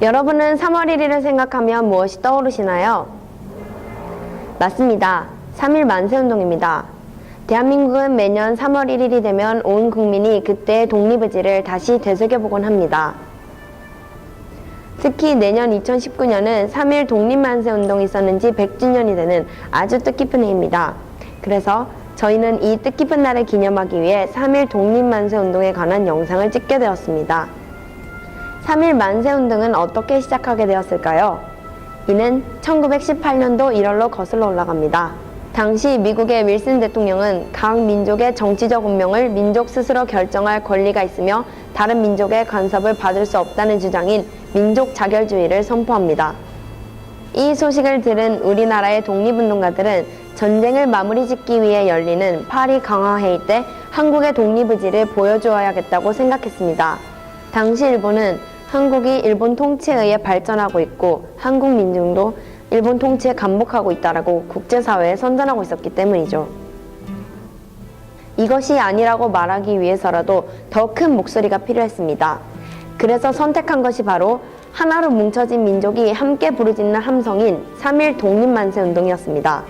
여러분은 3월 1일을 생각하면 무엇이 떠오르시나요? 맞습니다. 3.1 만세운동입니다. 대한민국은 매년 3월 1일이 되면 온 국민이 그때의 독립의지를 다시 되새겨보곤 합니다. 특히 내년 2019년은 3.1 독립만세운동이 있었는 지 100주년이 되는 아주 뜻깊은 해입니다. 그래서 저희는 이 뜻깊은 날을 기념하기 위해 3.1 독립만세운동에 관한 영상을 찍게 되었습니다. 3.1 만세운동은 어떻게 시작하게 되었을까요? 이는 1918년도 1월로 거슬러 올라갑니다. 당시 미국의 윌슨 대통령은 각 민족의 정치적 운명을 민족 스스로 결정할 권리가 있으며 다른 민족의 간섭을 받을 수 없다는 주장인 민족 자결주의를 선포합니다. 이 소식을 들은 우리나라의 독립운동가들은 전쟁을 마무리 짓기 위해 열리는 파리 강화회의 때 한국의 독립의지를 보여주어야겠다고 생각했습니다. 당시 일본은 한국이 일본 통치에 의해 발전하고 있고 한국 민중도 일본 통치에 감복하고 있다라고 국제사회에 선전하고 있었기 때문이죠. 이것이 아니라고 말하기 위해서라도 더 큰 목소리가 필요했습니다. 그래서 선택한 것이 바로 하나로 뭉쳐진 민족이 함께 부르짖는 함성인 3.1 독립만세운동이었습니다.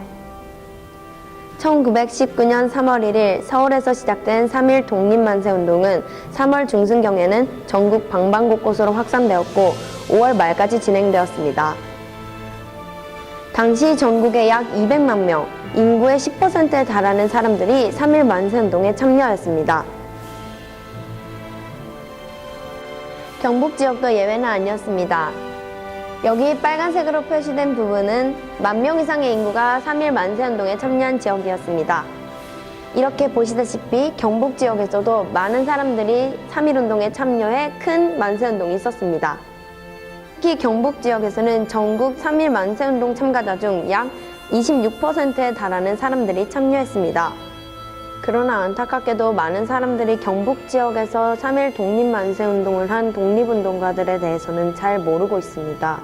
1919년 3월 1일 서울에서 시작된 3.1 독립만세운동은 3월 중순경에는 전국 방방곳곳으로 확산되었고 5월 말까지 진행되었습니다. 당시 전국에 약 200만 명, 인구의 10%에 달하는 사람들이 3.1 만세운동에 참여했습니다. 경북지역도 예외는 아니었습니다. 여기 빨간색으로 표시된 부분은 10,000명 이상의 인구가 3.1 만세운동에 참여한 지역이었습니다. 이렇게 보시다시피 경북지역에서도 많은 사람들이 3.1운동에 참여해 큰 만세운동이 있었습니다. 특히 경북지역에서는 전국 3.1 만세운동 참가자 중 약 26%에 달하는 사람들이 참여했습니다. 그러나 안타깝게도 많은 사람들이 경북지역에서 3.1 독립만세운동을 한 독립운동가들에 대해서는 잘 모르고 있습니다.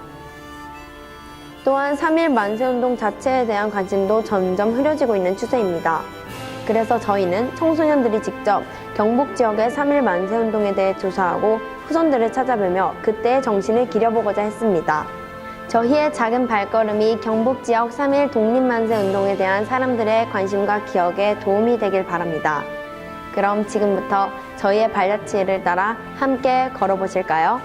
또한 3.1 만세운동 자체에 대한 관심도 점점 흐려지고 있는 추세입니다. 그래서 저희는 청소년들이 직접 경북지역의 3.1 만세운동에 대해 조사하고 후손들을 찾아뵈며 그때의 정신을 기려보고자 했습니다. 저희의 작은 발걸음이 경북지역 3.1 독립만세운동에 대한 사람들의 관심과 기억에 도움이 되길 바랍니다. 그럼 지금부터 저희의 발자취를 따라 함께 걸어보실까요?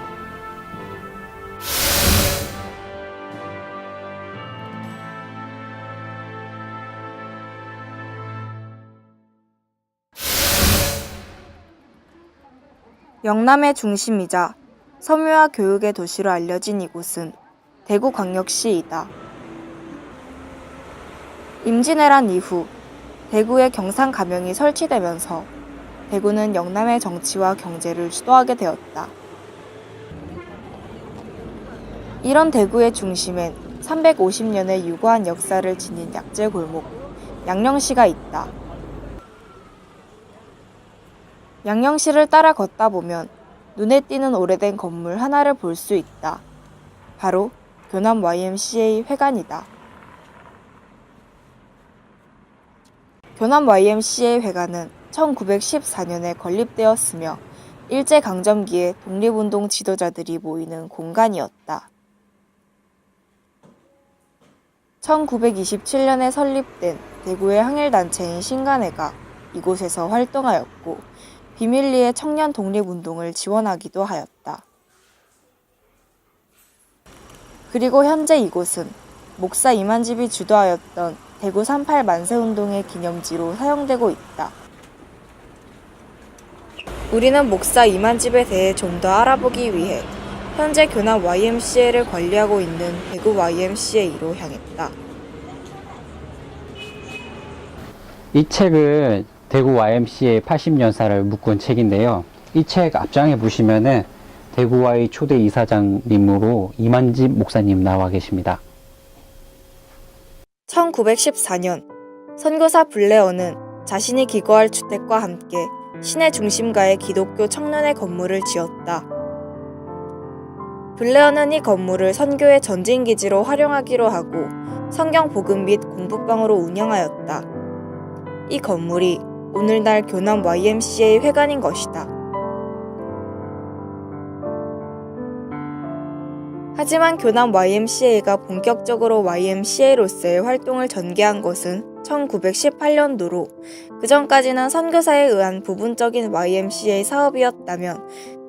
영남의 중심이자 섬유화 교육의 도시로 알려진 이곳은 대구광역시이다. 임진왜란 이후 대구에 경상가명이 설치되면서 대구는 영남의 정치와 경제를 주도하게 되었다. 이런 대구의 중심엔 350년의 유구한 역사를 지닌 약재골목 양령시가 있다. 양령시를 따라 걷다 보면 눈에 띄는 오래된 건물 하나를 볼 수 있다. 바로 교남 YMCA 회관이다. 교남 YMCA 회관은 1914년에 건립되었으며 일제강점기에 독립운동 지도자들이 모이는 공간이었다. 1927년에 설립된 대구의 항일단체인 신간회가 이곳에서 활동하였고 비밀리에 청년 독립운동을 지원하기도 하였다. 그리고 현재 이곳은 목사 이만집이 주도하였던 대구 3.8 만세운동의 기념지로 사용되고 있다. 우리는 목사 이만집에 대해 좀 더 알아보기 위해 현재 교남 YMCA를 관리하고 있는 대구 YMCA로 향했다. 이 책은 대구 YMCA 80년사를 묶은 책인데요. 이 책 앞장에 보시면은 대구 Y 초대 이사장님으로 이만집 목사님 나와 계십니다. 1914년 선교사 블레어는 자신이 기거할 주택과 함께 시내 중심가에 기독교 청년의 건물을 지었다. 블레어는 이 건물을 선교의 전진기지로 활용하기로 하고 성경 복음 및 공부방으로 운영하였다. 이 건물이 오늘날 교남 YMCA 회관인 것이다. 하지만 교남 YMCA가 본격적으로 YMCA로서의 활동을 전개한 것은 1918년도로 그 전까지는 선교사에 의한 부분적인 YMCA 사업이었다면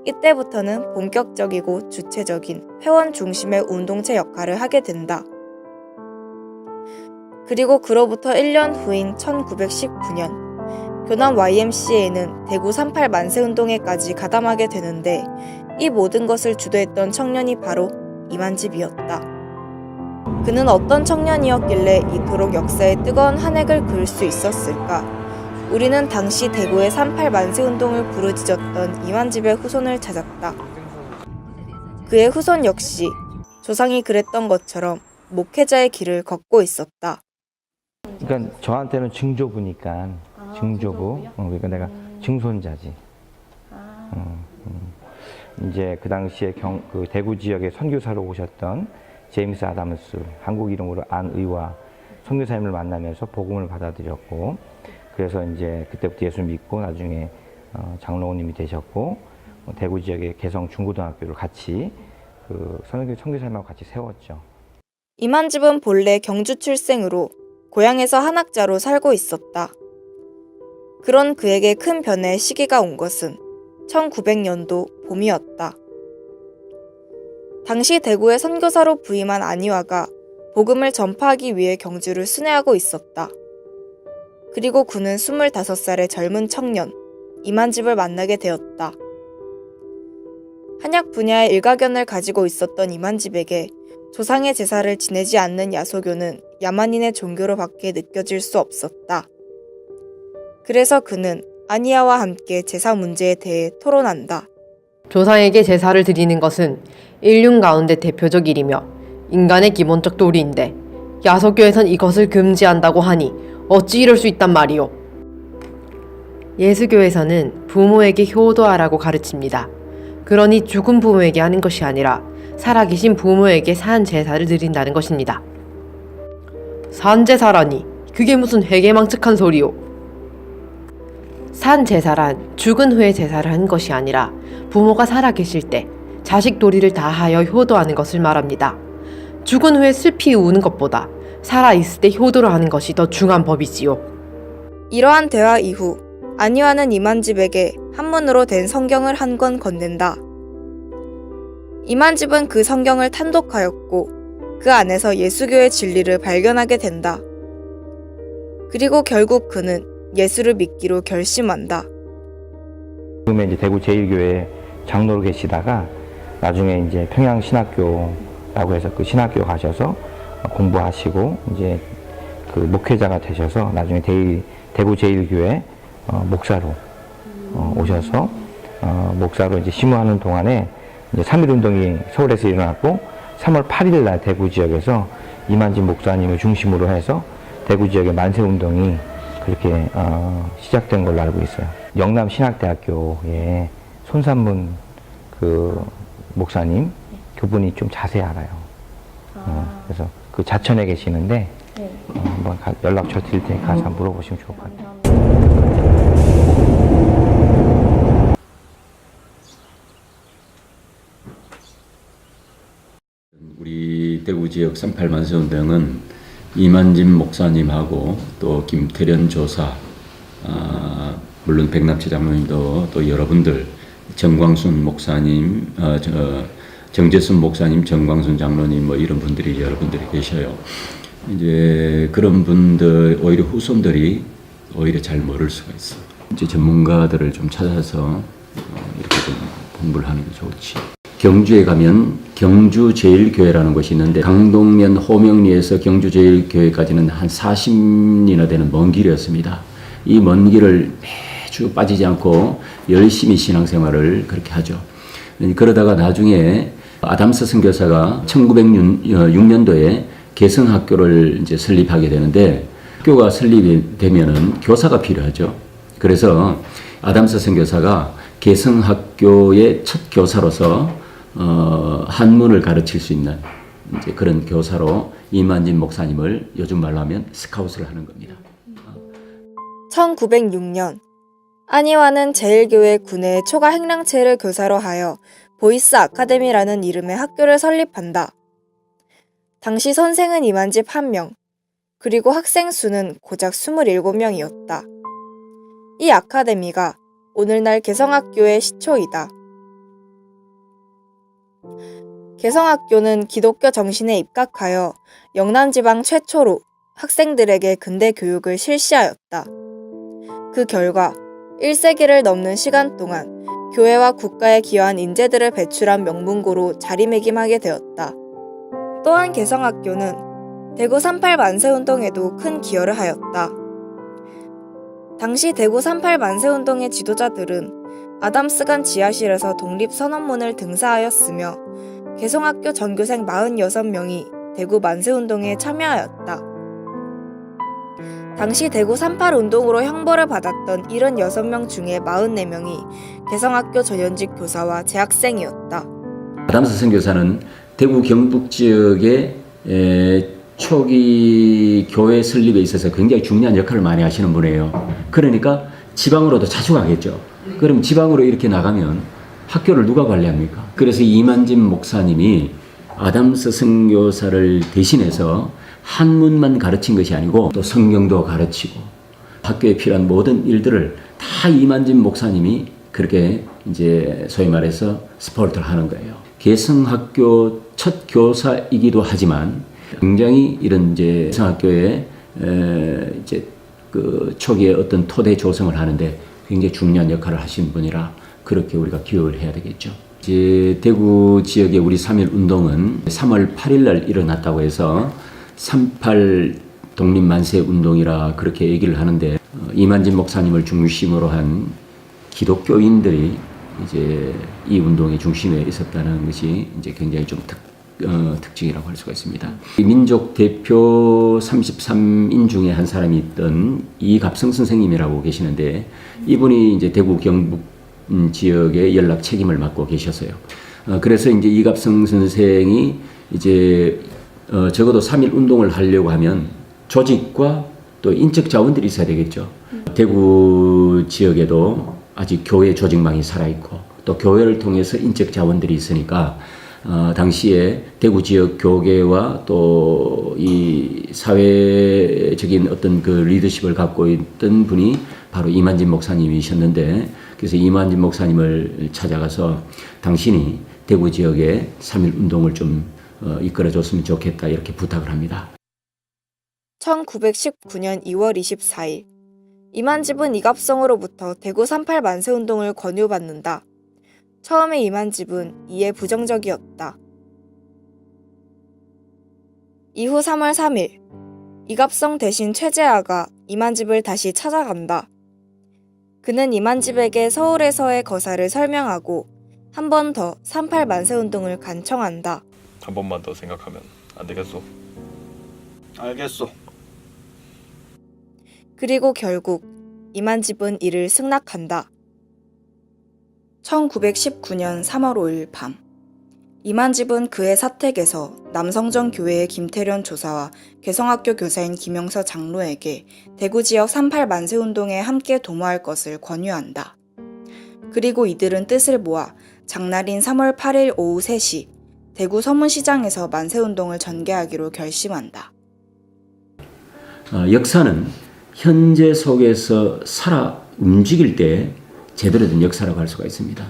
이때부터는 본격적이고 주체적인 회원 중심의 운동체 역할을 하게 된다. 그리고 그로부터 1년 후인 1919년 교남 YMCA는 대구 38 만세운동회까지 가담하게 되는데 이 모든 것을 주도했던 청년이 바로 이만집이었다. 그는 어떤 청년이었길래 이토록 역사의 뜨거운 한 획을 그을 수 있었을까? 우리는 당시 대구의 38 만세운동을 부르짖었던 이만집의 후손을 찾았다. 그의 후손 역시 조상이 그랬던 것처럼 목회자의 길을 걷고 있었다. 그러니까 저한테는 증조부니까 증조부. 그러니까 내가 증손자지. 이제 그 당시에 그 대구 지역에 선교사로 오셨던 제임스 아담스, 한국 이름으로 안의와 선교사님을 만나면서 복음을 받아들였고, 그래서 이제 그때부터 예수 믿고 나중에 장로님이 되셨고, 대구 지역의 개성 중고등학교를 같이 그 선교사님하고 같이 세웠죠. 이만집은 본래 경주 출생으로 고향에서 한학자로 살고 있었다. 그런 그에게 큰 변화의 시기가 온 것은 1900년도 봄이었다. 당시 대구의 선교사로 부임한 안희화가 복음을 전파하기 위해 경주를 순회하고 있었다. 그리고 그는 25살의 젊은 청년 이만집을 만나게 되었다. 한약 분야의 일가견을 가지고 있었던 이만집에게 조상의 제사를 지내지 않는 야소교는 야만인의 종교로밖에 느껴질 수 없었다. 그래서 그는 안희아와 함께 제사 문제에 대해 토론한다. 조상에게 제사를 드리는 것은 인륜 가운데 대표적 일이며 인간의 기본적 도리인데 야소교에선 이것을 금지한다고 하니 어찌 이럴 수 있단 말이오. 예수교에서는 부모에게 효도하라고 가르칩니다. 그러니 죽은 부모에게 하는 것이 아니라 살아계신 부모에게 산 제사를 드린다는 것입니다. 산 제사라니 그게 무슨 회개망측한 소리오. 산 제사란 죽은 후에 제사를 하는 것이 아니라 부모가 살아계실 때 자식 도리를 다하여 효도하는 것을 말합니다. 죽은 후에 슬피 우는 것보다 살아있을 때 효도를 하는 것이 더 중한 법이지요. 이러한 대화 이후 안희화는 이만집에게 한문으로 된 성경을 한 권 건넨다. 이만집은 그 성경을 탄독하였고 그 안에서 예수교의 진리를 발견하게 된다. 그리고 결국 그는 예수를 믿기로 결심한다. 처음에 이제 대구 제1교회 장로로 계시다가 나중에 이제 평양신학교라고 해서 그 신학교 가셔서 공부하시고 이제 그 목회자가 되셔서 나중에 대구 제1교회 목사로 오셔서 목사로 이제 심우하는 동안에 이제 3.1운동이 서울에서 일어났고 3월 8일 날 대구 지역에서 이만집 목사님을 중심으로 해서 대구 지역의 만세운동이 그렇게 시작된 걸로 알고 있어요. 영남신학대학교에 손산문 그 목사님 그분이 좀 자세히 알아요. 그래서 그 자천에 계시는데 한번 연락처 드릴 테니까 가서 한번 물어보시면 좋을 것 같아요. 우리 대구 지역 38 만세운동은 이만집 목사님하고 또 김태련 조사, 물론 백납치 장로님도 또 여러분들, 정광순 목사님, 정재순 목사님, 정광순 장로님 뭐 이런 분들이 여러분들이 계셔요. 이제 그런 분들 오히려 후손들이 오히려 잘 모를 수가 있어. 이제 전문가들을 좀 찾아서 이렇게 좀 공부를 하는 게 좋지. 경주에 가면 경주제일교회라는 곳이 있는데 강동면 호명리에서 경주제일교회까지는 한 40리나 되는 먼 길이었습니다. 이 먼 길을 매주 빠지지 않고 열심히 신앙생활을 그렇게 하죠. 그러다가 나중에 아담스 선교사가 1906년도에 개성학교를 이제 설립하게 되는데 학교가 설립이 되면은 교사가 필요하죠. 그래서 아담스 선교사가 개성학교의 첫 교사로서 한문을 가르칠 수 있는 이제 그런 교사로 이만진 목사님을 요즘 말로 하면 스카웃을 하는 겁니다. 1906년 안희화는 제1교회 군의 초가 행랑체를 교사로 하여 보이스 아카데미라는 이름의 학교를 설립한다. 당시 선생은 이만집 1명, 그리고 학생 수는 고작 27명이었다. 이 아카데미가 오늘날 개성학교의 시초이다. 개성학교는 기독교 정신에 입각하여 영남지방 최초로 학생들에게 근대 교육을 실시하였다. 그 결과 1세기를 넘는 시간 동안 교회와 국가에 기여한 인재들을 배출한 명문고로 자리매김하게 되었다. 또한 개성학교는 대구 38 만세운동에도 큰 기여를 하였다. 당시 대구 38 만세운동의 지도자들은 아담스간 지하실에서 독립선언문을 등사하였으며 개성학교 전교생 46명이 대구 만세운동에 참여하였다. 당시 대구 38 운동으로 형벌을 받았던 76명 중에 44명이 개성학교 전현직 교사와 재학생이었다. 아담스 선교사는 대구 경북 지역의 초기 교회 설립에 있어서 굉장히 중요한 역할을 많이 하시는 분이에요. 그러니까 지방으로도 자주 가겠죠. 그럼 지방으로 이렇게 나가면 학교를 누가 관리합니까? 그래서 이만진 목사님이 아담스 선교사를 대신해서 한문만 가르친 것이 아니고 또 성경도 가르치고 학교에 필요한 모든 일들을 다 이만진 목사님이 그렇게 이제 소위 말해서 스포트를 하는 거예요. 개성학교 첫 교사이기도 하지만 굉장히 이런 이제 개성학교의 이제 그 초기에 어떤 토대 조성을 하는데 굉장히 중요한 역할을 하신 분이라 그렇게 우리가 기억을 해야 되겠죠. 이제 대구 지역의 우리 3.1 운동은 3월 8일 날 일어났다고 해서 38 독립만세 운동이라 그렇게 얘기를 하는데 이만진 목사님을 중심으로 한 기독교인들이 이제 이 운동의 중심에 있었다는 것이 이제 굉장히 좀 특징이라고 할 수가 있습니다. 민족 대표 33인 중에 한 사람이 있던 이갑성 선생님이라고 계시는데 이분이 이제 대구 경북 지역의 연락 책임을 맡고 계셨어요. 그래서 이제 이갑성 선생이 이제 적어도 3.1 운동을 하려고 하면 조직과 또 인적 자원들이 있어야 되겠죠. 대구 지역에도 아직 교회 조직망이 살아있고 또 교회를 통해서 인적 자원들이 있으니까 당시에 대구 지역 교계와 또 이 사회적인 어떤 그 리더십을 갖고 있던 분이 바로 이만진 목사님이셨는데 그래서 이만진 목사님을 찾아가서 당신이 대구 지역의 3.1 운동을 좀 이끌어줬으면 좋겠다 이렇게 부탁을 합니다. 1919년 2월 24일 이만집은 이갑성으로부터 대구 38 만세운동을 권유받는다. 처음에 이만집은 이에 부정적이었다. 이후 3월 3일 이갑성 대신 최재하가 이만집을 다시 찾아간다. 그는 이만집에게 서울에서의 거사를 설명하고 한 번 더 38 만세운동을 간청한다. 한 번만 더 생각하면 안 되겠소? 알겠소. 그리고 결국 이만집은 이를 승낙한다. 1919년 3월 5일 밤 이만집은 그의 사택에서 남성정 교회의 김태련 조사와 개성학교 교사인 김영서 장로에게 대구 지역 38 만세운동에 함께 도모할 것을 권유한다. 그리고 이들은 뜻을 모아 장날인 3월 8일 오후 3시 대구 서문시장에서 만세운동을 전개하기로 결심한다. 역사는 현재 속에서 살아 움직일 때 제대로 된 역사라고 할 수가 있습니다.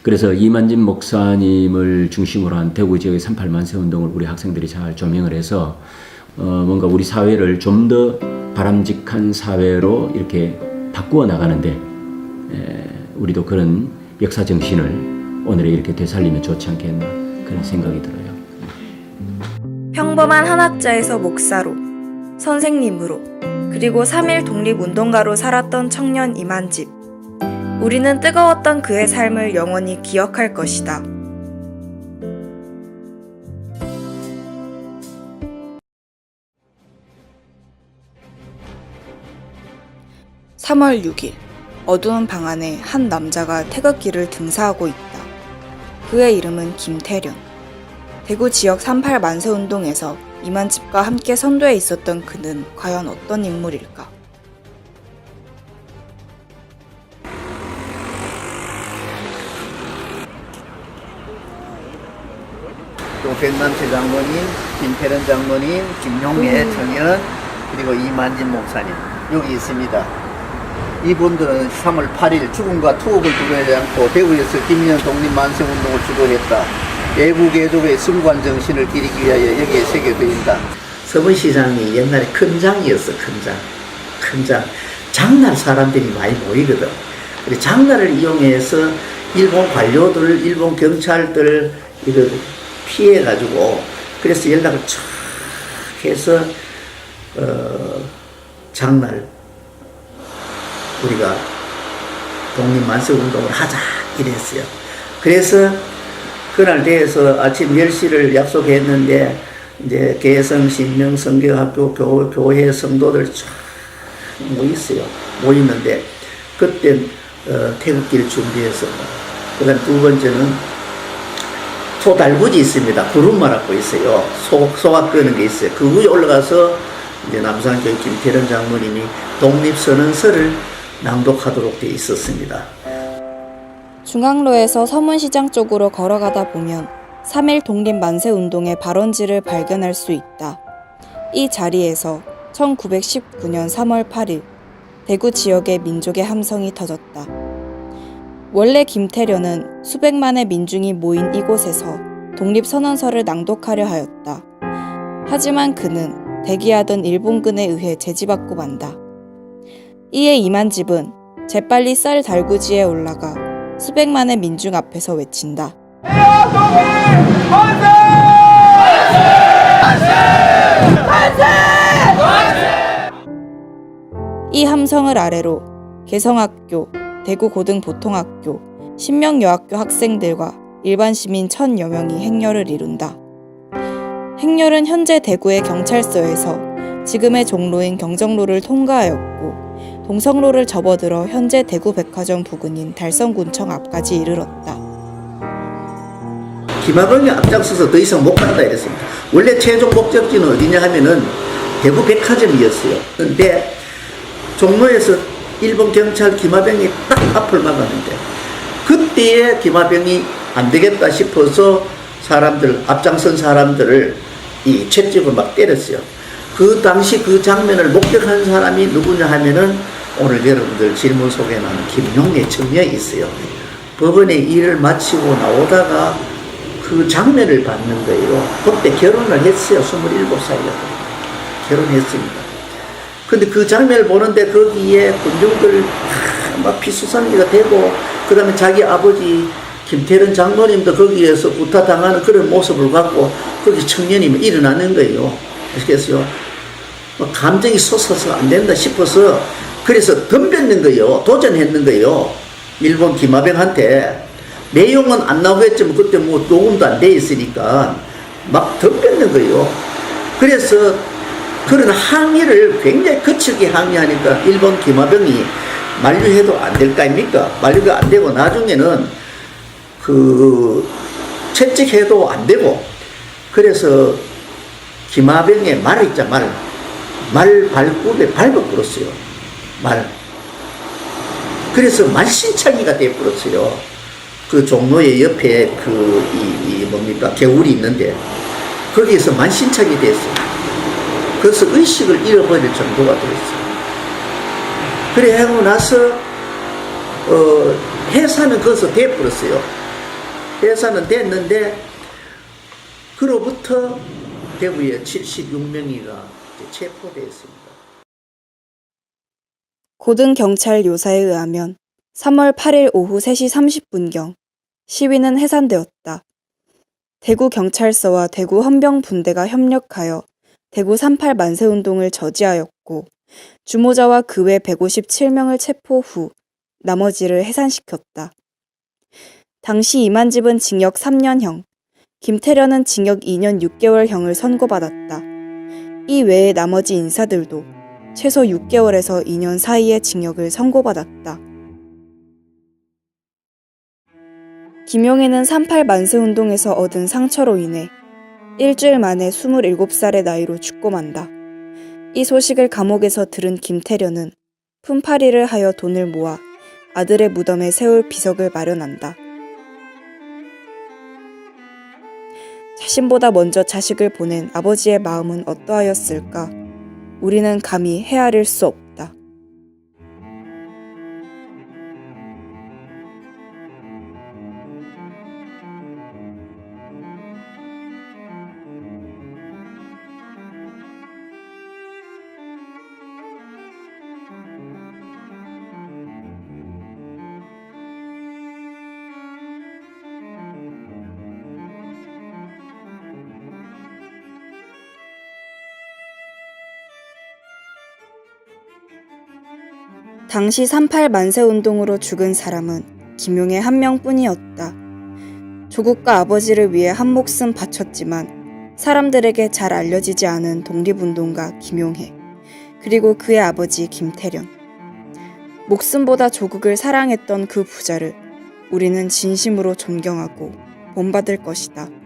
그래서 이만진 목사님을 중심으로 한 대구 지역의 38 만세운동을 우리 학생들이 잘 조명을 해서 뭔가 우리 사회를 좀 더 바람직한 사회로 이렇게 바꾸어 나가는데 우리도 그런 역사 정신을 오늘에 이렇게 되살리면 좋지 않겠나 그런 생각이 들어요. 평범한 한학자에서 목사로, 선생님으로, 그리고 3.1 독립운동가로 살았던 청년 이만집. 우리는 뜨거웠던 그의 삶을 영원히 기억할 것이다. (3월 6일) 어두운 방 안에 한 남자가 태극기를 등사하고 있다. 그의 이름은 김태련. 대구 지역 38 만세운동에서 이만집과 함께 선두에 있었던 그는 과연 어떤 인물일까? 또 백남채 장로님, 김태련 장로님, 김용래 청년, 그리고 이만진 목사님 여기 있습니다. 이분들은 3월 8일 죽음과 투옥을 두려워하지 않고 대구에서 김인현 독립만세운동을 주도했다. 애국애족의 순관 정신을 기리기 위하여 여기에 새겨드린다. 서문시장이 옛날에 큰 장이었어. 큰 장. 장날 사람들이 많이 모이거든. 그래서 장날을 이용해서 일본 관료들, 일본 경찰들 이거 피해가지고 그래서 연락을 쫙 해서 장날 우리가 독립만세운동을 하자 이랬어요. 그래서 그날 대해서 아침 10시를 약속했는데 이제 개성 신명 성경학교 교회 성도들 쫙 모이는데 그때 태극기를 준비해서 그다음 두 번째는 소달구지 있습니다. 구름 말하고 있어요. 소각 끄는 게 있어요. 그 위에 올라가서 이제 남산교회 김태련 장로님이 독립선언서를 낭독하도록 되어 있었습니다. 중앙로에서 서문시장 쪽으로 걸어가다 보면 3.1 독립만세운동의 발원지를 발견할 수 있다. 이 자리에서 1919년 3월 8일 대구 지역의 민족의 함성이 터졌다. 원래 김태련은 수백만의 민중이 모인 이곳에서 독립선언서를 낭독하려 하였다. 하지만 그는 대기하던 일본군에 의해 제지받고 만다. 이에 이만집은 재빨리 쌀 달구지에 올라가 수백만의 민중 앞에서 외친다. 이 함성을 아래로 개성학교, 대구고등보통학교, 신명여학교 학생들과 일반 시민 1,000여 명이 행렬을 이룬다. 행렬은 현재 대구의 경찰서에서 지금의 종로인 경정로를 통과하였고 동성로를 접어들어 현재 대구백화점 부근인 달성군청 앞까지 이르렀다. 김하병이 앞장서서 더 이상 못 간다 이랬습니다. 원래 최종 목적지는 어디냐 하면은 대구백화점이었어요. 그런데 종로에서 일본 경찰 김하병이 딱 앞을 막았는데 그때에 김하병이 안 되겠다 싶어서 사람들, 앞장선 사람들을 이 채찍을 막 때렸어요. 그 당시 그 장면을 목격한 사람이 누구냐 하면은 오늘 여러분들 질문 속에 나오는 김용래 청년이 있어요. 법원에 일을 마치고 나오다가 그 장면을 봤는 거예요. 그때 결혼을 했어요. 27살이었거든요. 결혼했습니다. 근데 그 장면을 보는데 거기에 군중들 막 피수산기가 되고 그 다음에 자기 아버지 김태련 장로님도 거기에서 구타당하는 그런 모습을 갖고 거기 청년이 일어나는 거예요. 아시겠어요? 감정이 솟아서 안 된다 싶어서 그래서 덤볐는 거예요. 도전했는 거예요. 일본 김하병한테. 내용은 안 나오겠지만 그때 뭐 녹음도 안 돼 있으니까 막 덤볐는 거예요. 그래서 그런 항의를 굉장히 거칠게 항의하니까 일본 김하병이 만류해도 안 될 거 아닙니까? 만류가 안 되고 나중에는 그 채찍해도 안 되고 그래서 김하병의 말 있자 말 발굽에 밟아버렸어요. 그래서 말신창이가 돼버렸어요. 그 종로의 옆에 뭡니까 개울이 있는데 거기에서 만신창이 됐어요. 그래서 의식을 잃어버릴 정도가 됐어요. 그래 하고 나서 해산은 거기서 돼버렸어요. 해산은 됐는데 그로부터 대구에 76명이가 체포되었습니다. 고등경찰 요사에 의하면 3월 8일 오후 3시 30분경 시위는 해산되었다. 대구경찰서와 대구 헌병분대가 협력하여 대구 38 만세운동을 저지하였고 주모자와 그 외 157명을 체포 후 나머지를 해산시켰다. 당시 이만집은 징역 3년형, 김태련은 징역 2년 6개월형을 선고받았다. 이 외에 나머지 인사들도 최소 6개월에서 2년 사이의 징역을 선고받았다. 김용애는 38 만세운동에서 얻은 상처로 인해 일주일 만에 27살의 나이로 죽고 만다. 이 소식을 감옥에서 들은 김태련은 품팔이를 하여 돈을 모아 아들의 무덤에 세울 비석을 마련한다. 자신보다 먼저 자식을 보낸 아버지의 마음은 어떠하였을까? 우리는 감히 헤아릴 수 없다. 당시 38 만세운동으로 죽은 사람은 김용의 한 명뿐이었다. 조국과 아버지를 위해 한 목숨 바쳤지만 사람들에게 잘 알려지지 않은 독립운동가 김용해, 그리고 그의 아버지 김태련. 목숨보다 조국을 사랑했던 그 부자를 우리는 진심으로 존경하고 본받을 것이다.